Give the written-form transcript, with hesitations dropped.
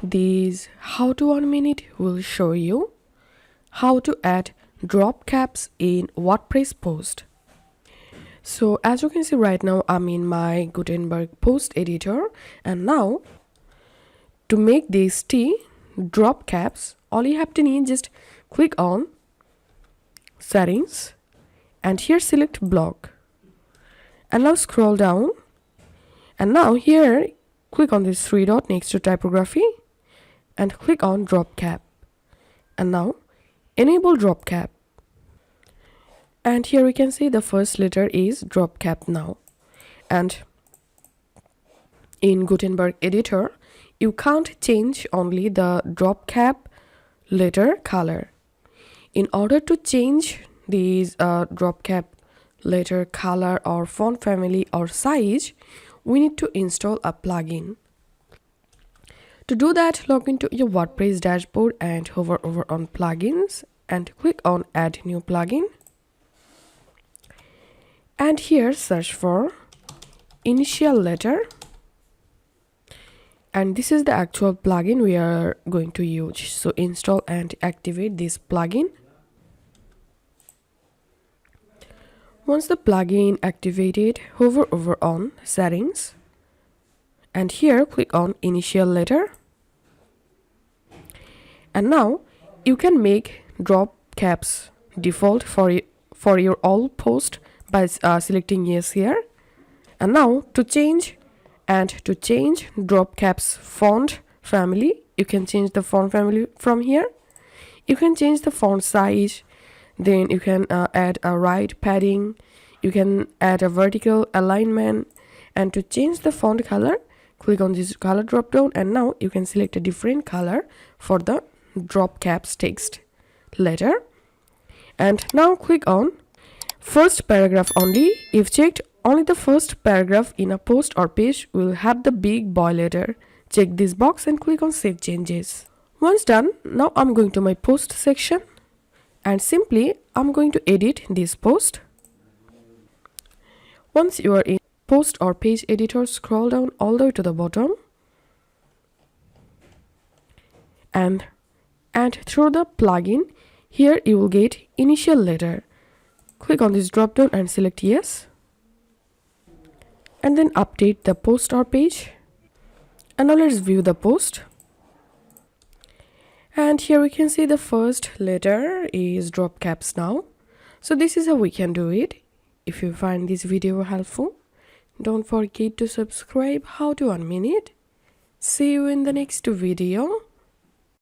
This how to 1 minute will show you how to add drop caps in WordPress post. So as you can see right now, I'm in my Gutenberg post editor, and now to make these drop caps, all you have to need just click on settings and here select block, and now scroll down, and now here click on this three dot next to typography and click on drop cap, and now enable drop cap, and here we can see the first letter is drop cap now. And in Gutenberg editor you can't change only the drop cap letter color. In order to change these drop cap letter color or font family or size, we need to install a plugin. To do that, log into your WordPress dashboard and hover over on plugins and click on add new plugin, and here search for initial letter, and this is the actual plugin we are going to use. So install and activate this plugin. Once the plugin activated, hover over on settings and here click on initial letter, and now you can make drop caps default for your all post by selecting yes here. And now to change drop caps font family, you can change the font family from here. You can change the font size, then you can add a right padding, you can add a vertical alignment, and to change the font color, click on this color drop down, and now you can select a different color for the drop caps text letter. And now click on first paragraph only. If checked, only the first paragraph in a post or page will have the big boy letter. Check this box and click on save changes. Once done, now I'm going to my post section and simply I'm going to edit this post. Once you are in post or page editor, scroll down all the way to the bottom and through the plugin, here you will get initial letter. Click on this drop down and select yes, and then update the post or page. And now let's view the post, and here we can see the first letter is drop caps now. So this is how we can do it. If you find this video helpful, don't forget to subscribe. How to 1 minute. See you in the next video.